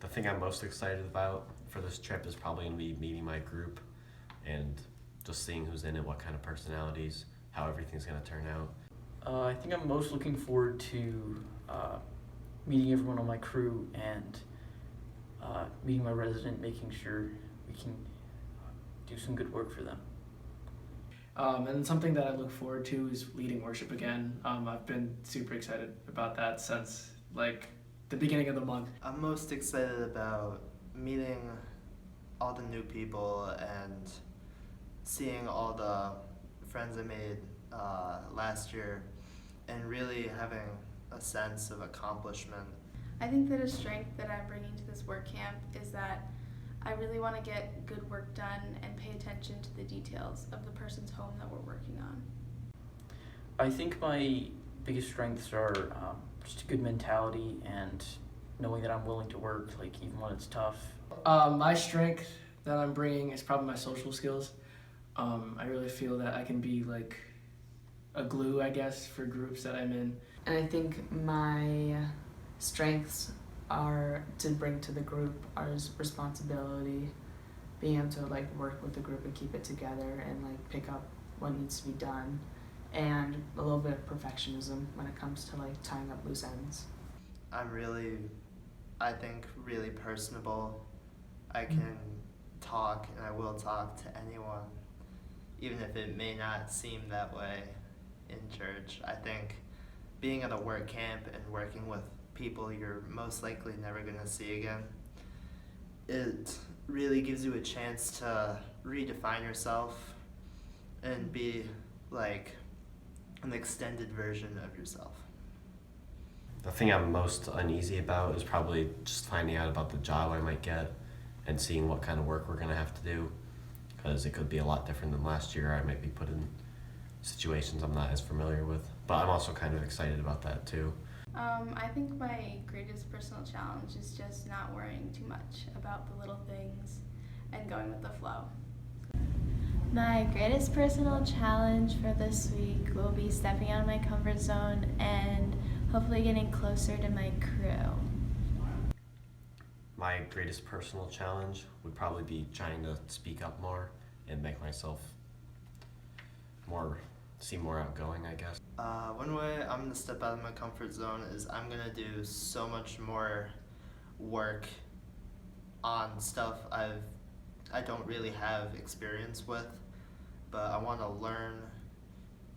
thing I'm most excited about for this trip is probably going to be meeting my group and just seeing who's in it, what kind of personalities, how everything's going to turn out. I think I'm most looking forward to meeting everyone on my crew and meeting my resident, making sure we can do some good work for them. And something that I look forward to is leading worship again. I've been super excited about that since the beginning of the month. I'm most excited about meeting all the new people and seeing all the friends I made last year and really having a sense of accomplishment. I think that a strength that I'm bringing to this work camp is that I really want to get good work done and pay attention to the details of the person's home that we're working on. I think my biggest strengths are just a good mentality and knowing that I'm willing to work, even when it's tough. My strength that I'm bringing is probably my social skills. I really feel that I can be a glue, I guess, for groups that I'm in. And I think my strengths are to bring to the group are responsibility, being able to work with the group and keep it together and pick up what needs to be done, and a little bit of perfectionism when it comes to tying up loose ends. I'm I think, really personable. I can talk and I will talk to anyone, even if it may not seem that way in church. I think being at a work camp and working with people you're most likely never going to see again, it really gives you a chance to redefine yourself and be an extended version of yourself. The thing I'm most uneasy about is probably just finding out about the job I might get and seeing what kind of work we're going to have to do, because it could be a lot different than last year. I might be put in situations I'm not as familiar with, but I'm also kind of excited about that too. I think my greatest personal challenge is just not worrying too much about the little things and going with the flow. My greatest personal challenge for this week will be stepping out of my comfort zone and hopefully getting closer to my crew. My greatest personal challenge would probably be trying to speak up more and make myself seem more outgoing, I guess. One way I'm going to step out of my comfort zone is I'm going to do so much more work on stuff I don't really have experience with, but I want to learn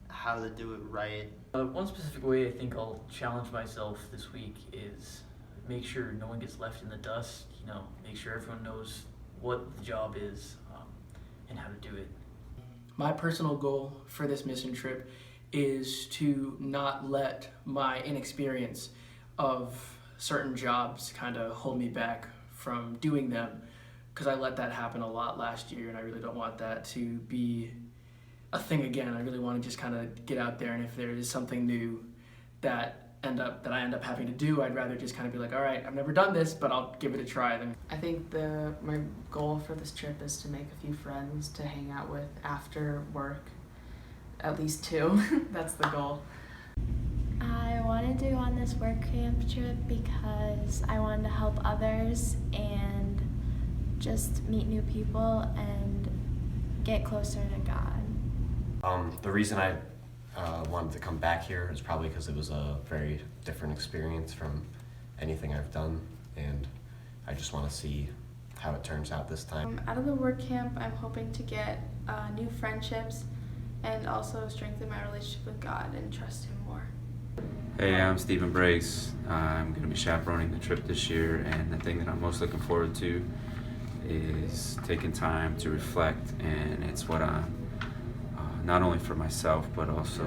how to do it right. One specific way I think I'll challenge myself this week is make sure no one gets left in the dust, make sure everyone knows what the job is and how to do it. My personal goal for this mission trip is to not let my inexperience of certain jobs kind of hold me back from doing them, because I let that happen a lot last year and I really don't want that to be a thing again. I really want to just kind of get out there, and if there is something new that I end up having to do, I'd rather just kind of be all right, I've never done this, but I'll give it a try. I think my goal for this trip is to make a few friends to hang out with after work, at least 2. That's the goal. I wanted to go on this work camp trip because I wanted to help others and just meet new people and get closer to God. The reason I wanted to come back here is probably because it was a very different experience from anything I've done, and I just want to see how it turns out this time. Out of the work camp, I'm hoping to get new friendships and also strengthen my relationship with God and trust Him more. Hey, I'm Stephen Briggs. I'm going to be chaperoning the trip this year, and the thing that I'm most looking forward to is taking time to reflect, and it's what I'm not only for myself but also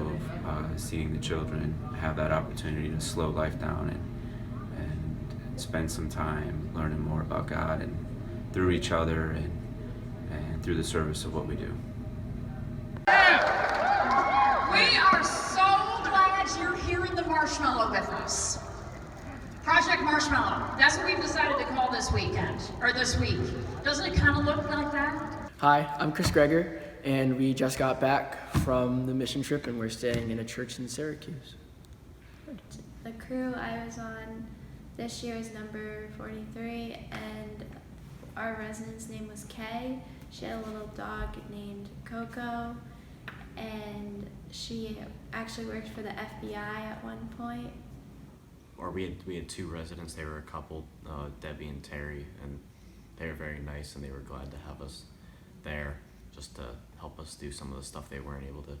seeing the children have that opportunity to slow life down and spend some time learning more about God and through each other and through the service of what we do. We are so glad you're here in the Marshmallow with us. Project Marshmallow, that's what we've decided to call this weekend, or this week. Doesn't it kind of look like that? Hi, I'm Chris Greger, and we just got back from the mission trip and we're staying in a church in Syracuse. The crew I was on This year is number 43, and our resident's name was Kay. She had a little dog named Coco, and she actually worked for the FBI at one point. Or we had two residents. They were a couple, Debbie and Terry, and they were very nice, and they were glad to have us there just to help us do some of the stuff they weren't able to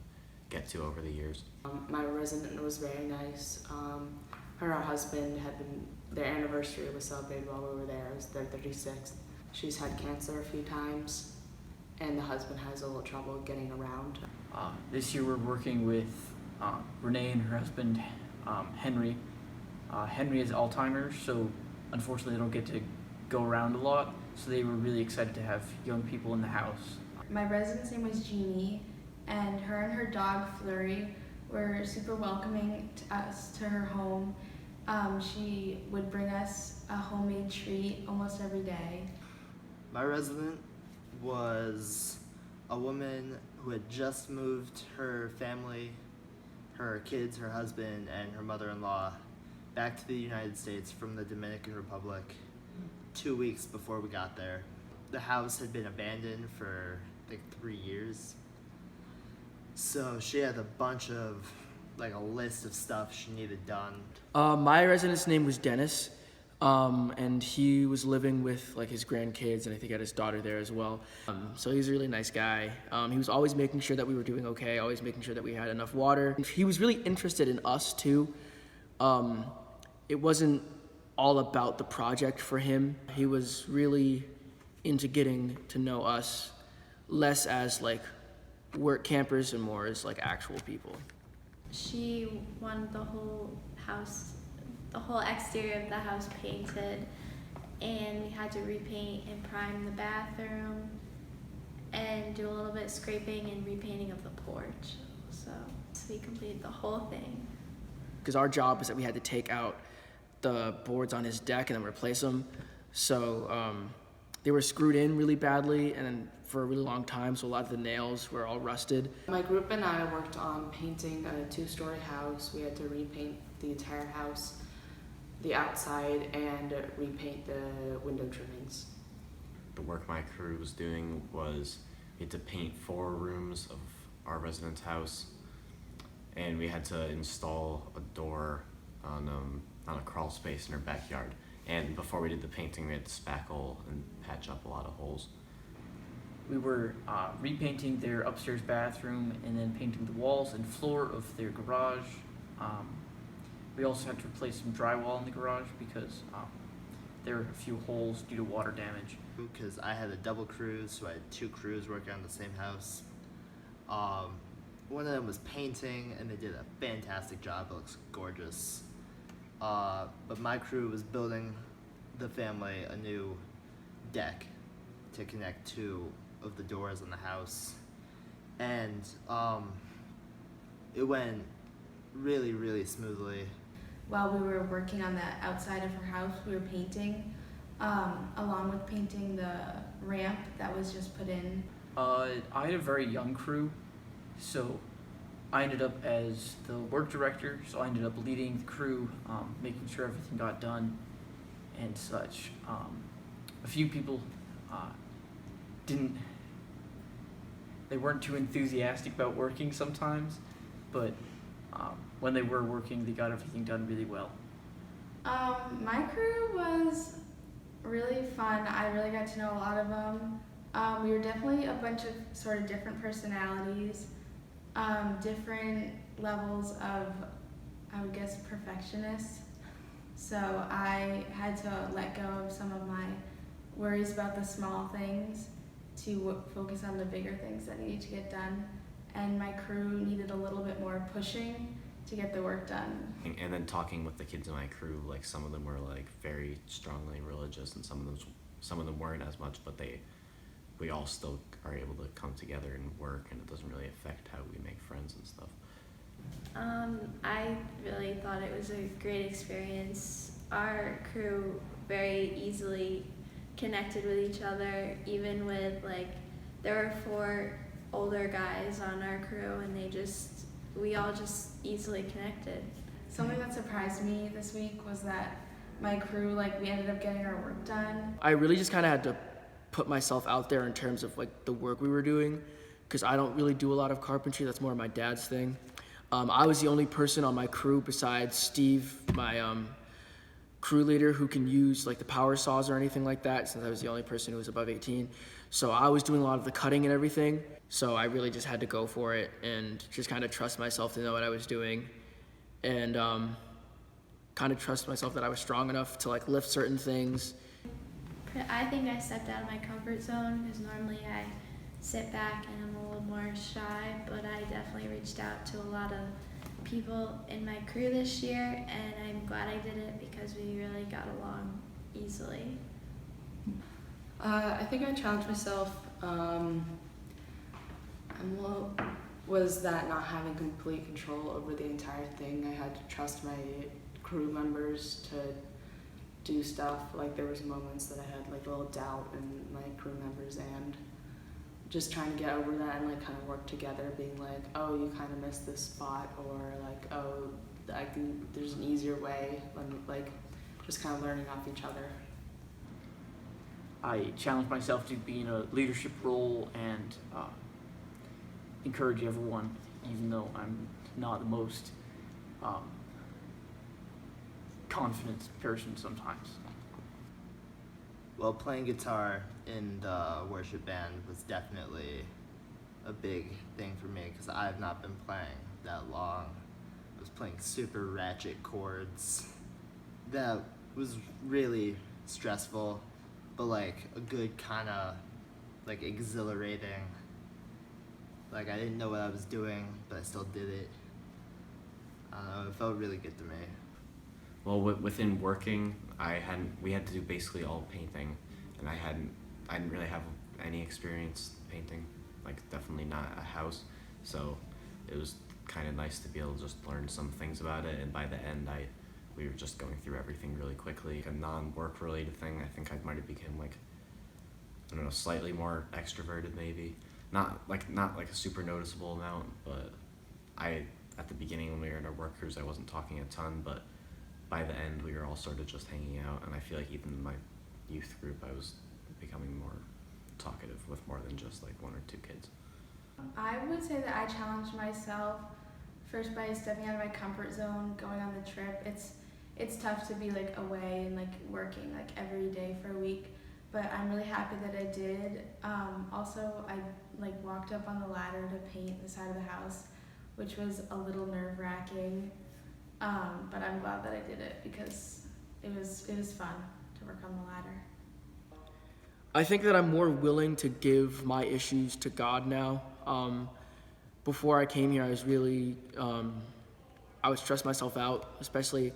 get to over the years. My resident was very nice. Her and her husband their anniversary was celebrated while we were there. It was their 36th. She's had cancer a few times, and the husband has a little trouble getting around. This year we're working with Renee and her husband, Henry. Henry has Alzheimer's, so unfortunately they don't get to go around a lot, so they were really excited to have young people in the house. My resident's name was Jeannie, and her dog Flurry were super welcoming to us, to her home. She would bring us a homemade treat almost every day. My resident was a woman who had just moved her family, her kids, her husband, and her mother-in-law back to the United States from the Dominican Republic 2 weeks before we got there. The house had been abandoned for, I think, 3 years. So she had a list of stuff she needed done. My resident's name was Dennis, and he was living with his grandkids, and I think he had his daughter there as well. So he was a really nice guy. He was always making sure that we were doing okay, always making sure that we had enough water. He was really interested in us too. It wasn't all about the project for him. He was really into getting to know us, less as work campers and more as actual people. She wanted the whole house, the whole exterior of the house painted, and we had to repaint and prime the bathroom and do a little bit of scraping and repainting of the porch. So we completed the whole thing. Because our job was that we had to take out the boards on his deck and then replace them. So they were screwed in really badly and for a really long time, so a lot of the nails were all rusted. My group and I worked on painting a 2-story house. We had to repaint the entire house, the outside, and repaint the window trimmings. The work my crew was doing was we had to paint 4 rooms of our residence house, and we had to install a door on a crawl space in our backyard. And before we did the painting, we had to spackle and patch up a lot of holes. We were repainting their upstairs bathroom and then painting the walls and floor of their garage. We also had to replace some drywall in the garage because there were a few holes due to water damage. Because I had a double crew, so I had 2 crews working on the same house. One of them was painting, and they did a fantastic job. It looks gorgeous. But my crew was building the family a new deck to connect 2 of the doors in the house, and it went really, really smoothly. While we were working on the outside of her house, we were painting, along with painting the ramp that was just put in. I had a very young crew, so I ended up as the work director, so I ended up leading the crew, making sure everything got done and such. A few people they weren't too enthusiastic about working sometimes, but when they were working, they got everything done really well. My crew was really fun. I really got to know a lot of them. We were definitely a bunch of sort of different personalities, different levels of, I would guess, perfectionists. So I had to let go of some of my worries about the small things to focus on the bigger things that needed to get done. And my crew needed a little bit more pushing to get the work done. And then talking with the kids in my crew, some of them were very strongly religious, and some of them weren't as much, but we all still are able to come together and work, and it doesn't really affect how we make friends and stuff. I really thought it was a great experience. Our crew very easily connected with each other, even with there were 4 older guys on our crew, and we all just easily connected. Something that surprised me this week was that my crew, like, we ended up getting our work done. I really just kind of had to put myself out there in terms of like the work we were doing, because I don't really do a lot of carpentry. That's more my dad's thing. I was the only person on my crew besides Steve, my crew leader, who can use like the power saws or anything like that, since I was the only person who was above 18. So I was doing a lot of the cutting and everything. So I really just had to go for it and just kind of trust myself to know what I was doing, and kind of trust myself that I was strong enough to like lift certain things. I think I stepped out of my comfort zone because normally I sit back and I'm a little more shy, but I definitely reached out to a lot of people in my crew this year, and I'm glad I did it because we really got along easily. I think I challenged myself was that not having complete control over the entire thing. I had to trust my crew members to do stuff. Like there was moments that I had like a little doubt in my crew members, and just trying to get over that and like kind of work together, being like, oh, you kind of missed this spot, or like, oh, there's an easier way, like just kind of learning off each other. I challenge myself to be in a leadership role and encourage everyone, even though I'm not the most confident person sometimes. Well, playing guitar in the worship band was definitely a big thing for me because I have not been playing that long. I was playing super ratchet chords. That was really stressful, but like a good kind of like exhilarating. Like I didn't know what I was doing, but I still did it. I don't know, it felt really good to me. Well, within working, we had to do basically all painting, and I didn't really have any experience painting, like definitely not a house. So it was kind of nice to be able to just learn some things about it, and by the end, we were just going through everything really quickly. A non-work related thing, I think I might have become like, I don't know, slightly more extroverted maybe. Not like a super noticeable amount, but at the beginning when we were in our work crews, I wasn't talking a ton, but by the end we were all sort of just hanging out, and I feel like even in my youth group I was becoming more talkative with more than just like one or two kids. I would say that I challenged myself first by stepping out of my comfort zone, going on the trip. It's tough to be like away and like working like every day for a week, but I'm really happy that I did. Also, I like walked up on the ladder to paint the side of the house, which was a little nerve-wracking, but I'm glad that I did it because it was fun to work on the ladder. I think that I'm more willing to give my issues to God now. Before I came here, I was really, I would stress myself out, especially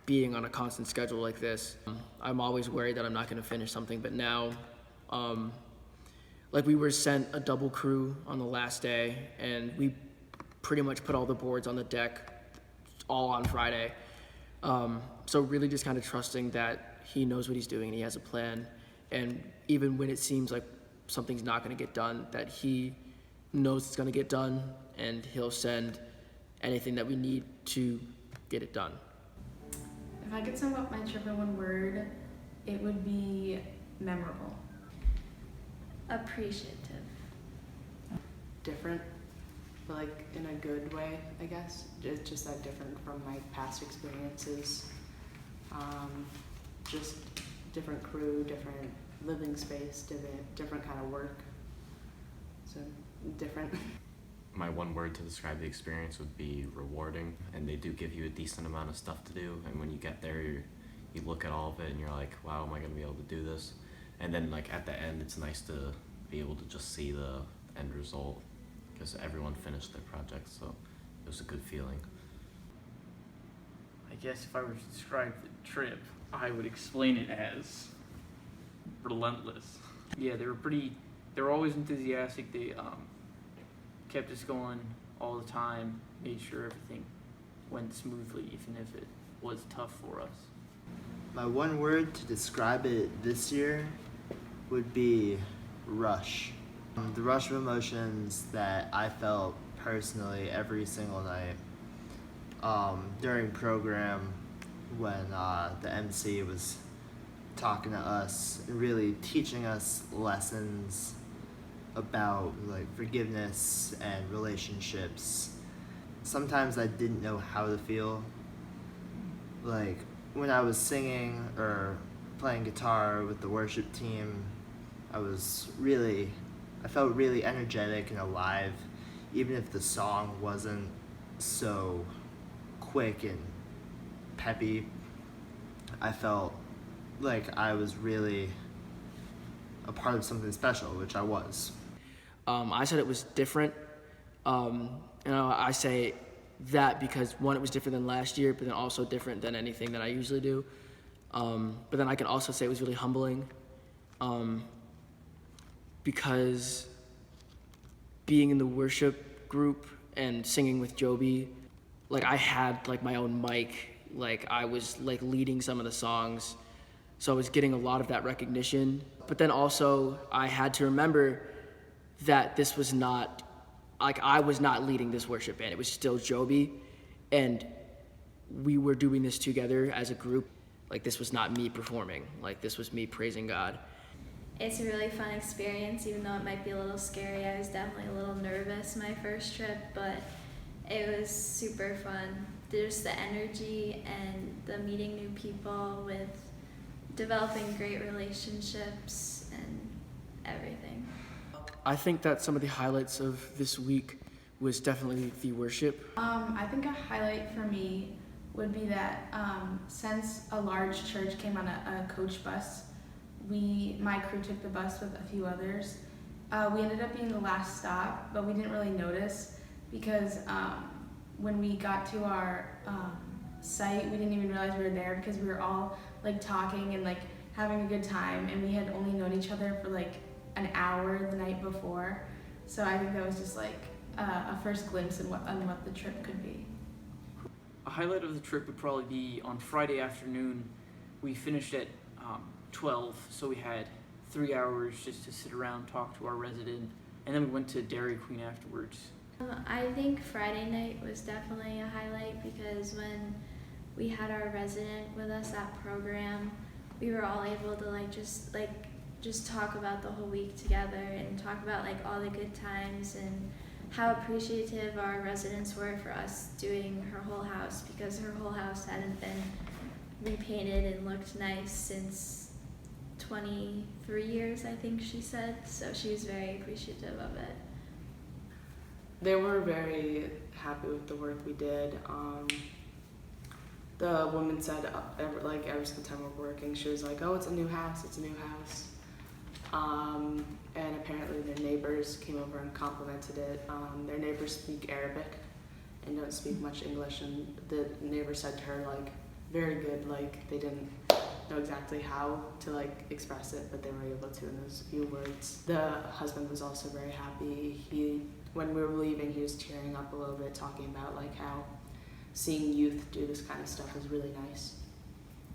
being on a constant schedule like this. I'm always worried that I'm not going to finish something, but now, like we were sent a double crew on the last day, and we pretty much put all the boards on the deck all on Friday. So really just kind of trusting that he knows what he's doing and he has a plan. And even when it seems like something's not going to get done, that he knows it's going to get done, and he'll send anything that we need to get it done. If I could sum up my trip in one word, it would be memorable. Appreciative. Different, but like in a good way, I guess. It's just that different from my past experiences. Just different crew, different living space, different kind of work. So different. My one word to describe the experience would be rewarding, and they do give you a decent amount of stuff to do, and when you get there you look at all of it and you're like, wow, am I going to be able to do this? And then like at the end it's nice to be able to just see the end result because everyone finished their project, so it was a good feeling. I guess if I were to describe the trip, I would explain it as relentless. Yeah, they were always enthusiastic. They kept us going all the time, made sure everything went smoothly, even if it was tough for us. My one word to describe it this year would be rush. The rush of emotions that I felt personally every single night during program when the MC was talking to us and really teaching us lessons about like forgiveness and relationships. Sometimes I didn't know how to feel. Like when I was singing or playing guitar with the worship team, I felt really energetic and alive, even if the song wasn't so quick and peppy. I felt like I was really a part of something special, which I was. I said it was different. I say that because one, it was different than last year, but then also different than anything that I usually do. But then I can also say it was really humbling, because being in the worship group and singing with Joby, like I had like my own mic, like I was like leading some of the songs, so I was getting a lot of that recognition. But then also I had to remember that this was not, like I was not leading this worship band, it was still Joby, and we were doing this together as a group. Like this was not me performing, like this was me praising God. It's a really fun experience, even though it might be a little scary. I was definitely a little nervous my first trip, but it was super fun. There's the energy and the meeting new people with developing great relationships and everything. I think that some of the highlights of this week was definitely the worship. I think a highlight for me would be that since a large church came on a coach bus, my crew took the bus with a few others. We ended up being the last stop, but we didn't really notice because when we got to our site, we didn't even realize we were there because we were all like talking and like having a good time, and we had only known each other for like an hour the night before. So I think that was just like a first glimpse on what the trip could be. A highlight of the trip would probably be on Friday afternoon. We finished at 12, so we had 3 hours just to sit around, talk to our resident, and then we went to Dairy Queen afterwards. I think Friday night was definitely a highlight because when we had our resident with us at program, we were all able to just talk about the whole week together and talk about like all the good times and how appreciative our residents were for us doing her whole house, because her whole house hadn't been repainted and looked nice since 23 years, I think she said, so she was very appreciative of it. They were very happy with the work we did. The woman said every single time we're working, she was like, "Oh, it's a new house, it's a new house." And apparently their neighbors came over and complimented it. Their neighbors speak Arabic and don't speak much English, and the neighbor said to her, like, very good, like they didn't know exactly how to like express it, but they were able to in those few words. The husband was also very happy. When we were leaving, he was tearing up a little bit, talking about like how seeing youth do this kind of stuff is really nice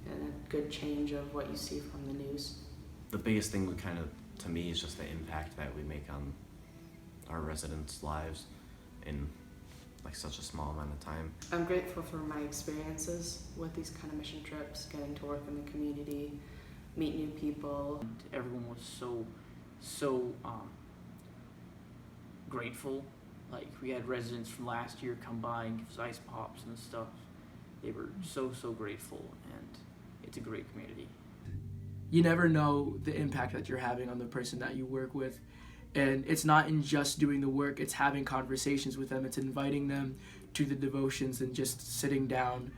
and a good change of what you see from the news. The biggest thing to me is just the impact that we make on our residents' lives in like such a small amount of time. I'm grateful for my experiences with these kind of mission trips, getting to work in the community, meet new people. And everyone was so grateful. Like we had residents from last year come by and give us ice pops and stuff. They were so grateful, and it's a great community. You never know the impact that you're having on the person that you work with. And it's not in just doing the work, it's having conversations with them, it's inviting them to the devotions and just sitting down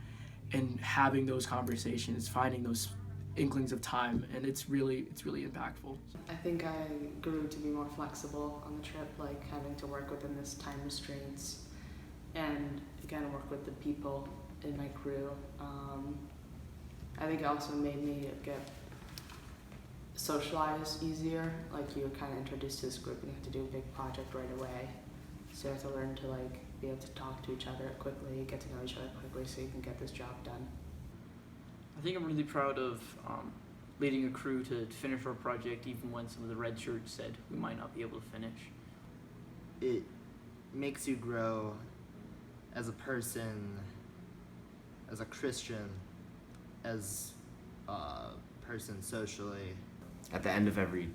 and having those conversations, finding those inklings of time, and it's really impactful. I think I grew to be more flexible on the trip, like having to work within this time restraints and again work with the people in my crew. I think it also made me get socialize easier. Like you're kind of introduced to this group and you have to do a big project right away, so you have to learn to like be able to talk to each other quickly, get to know each other quickly, so you can get this job done. I think I'm really proud of leading a crew to finish our project, even when some of the red shirts said we might not be able to finish. It makes you grow as a person, as a Christian, as a person socially. At the end of every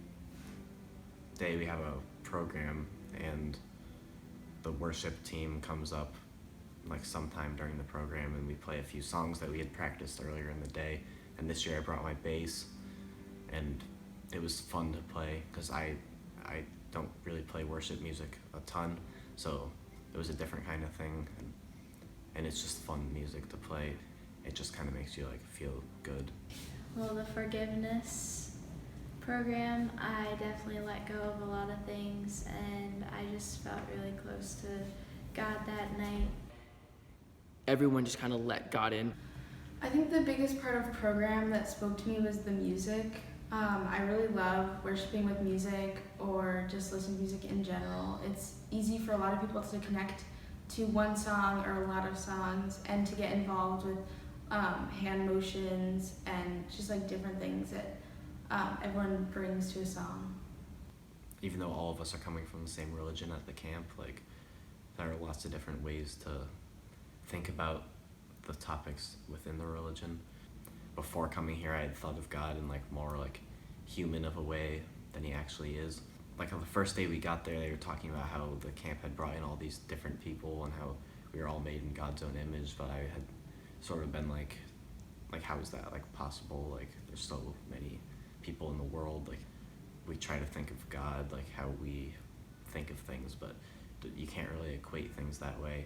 day, we have a program, and the worship team comes up like sometime during the program, and we play a few songs that we had practiced earlier in the day. And this year I brought my bass, and it was fun to play because I don't really play worship music a ton, so it was a different kind of thing, and it's just fun music to play. It just kind of makes you like feel good. Well, the forgiveness program, I definitely let go of a lot of things, and I just felt really close to God that night. Everyone just kind of let God in. I think the biggest part of program that spoke to me was the music. I really love worshiping with music or just listening to music in general. It's easy for a lot of people to connect to one song or a lot of songs and to get involved with hand motions and just like different things that everyone brings to a song. Even though all of us are coming from the same religion at the camp, like there are lots of different ways to think about the topics within the religion. Before coming here, I had thought of God in like more like human of a way than he actually is. Like on the first day we got there, they were talking about how the camp had brought in all these different people and how we were all made in God's own image, but I had sort of been like how is that like possible? Like there's so many people in the world. Like we try to think of God like how we think of things, but you can't really equate things that way.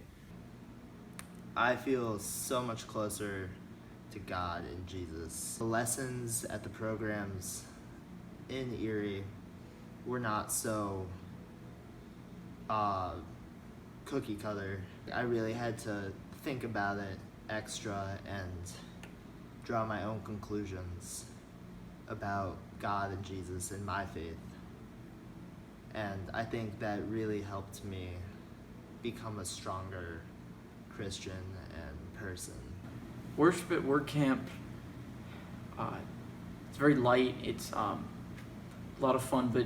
I feel so much closer to God and Jesus. The lessons at the programs in Erie were not so cookie cutter. I really had to think about it extra and draw my own conclusions about God and Jesus and my faith. And I think that really helped me become a stronger Christian and person. Worship at Workcamp, it's very light. It's a lot of fun, but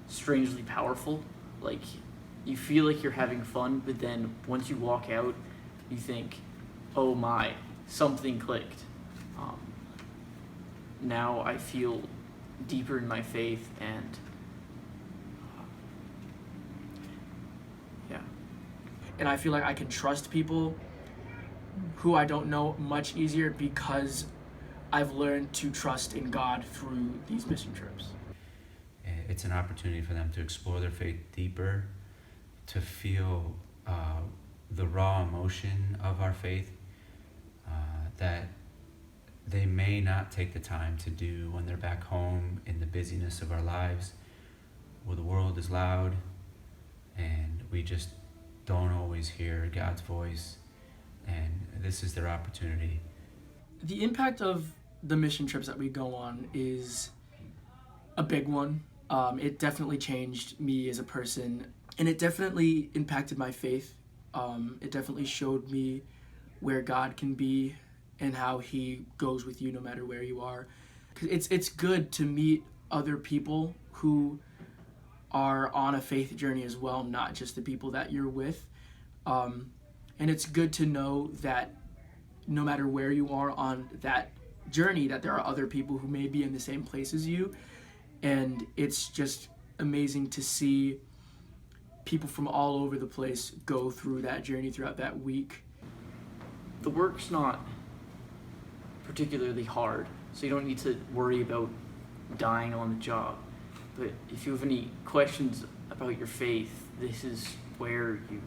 strangely powerful. Like you feel like you're having fun, but then once you walk out, you think, "Oh my, something clicked." Now I feel deeper in my faith, and yeah. And I feel like I can trust people who I don't know much easier because I've learned to trust in God through these mission trips. It's an opportunity for them to explore their faith deeper, to feel the raw emotion of our faith that they may not take the time to do when they're back home in the busyness of our lives, where the world is loud and we just don't always hear God's voice. And this is their opportunity. The impact of the mission trips that we go on is a big one. It definitely changed me as a person, and it definitely impacted my faith. It definitely showed me where God can be and how he goes with you no matter where you are. 'Cause it's good to meet other people who are on a faith journey as well, not just the people that you're with. And it's good to know that no matter where you are on that journey, that there are other people who may be in the same place as you. And it's just amazing to see people from all over the place go through that journey throughout that week. The work's not particularly hard, so you don't need to worry about dying on the job. But if you have any questions about your faith, this is where you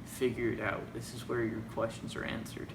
figure it out. This is where your questions are answered.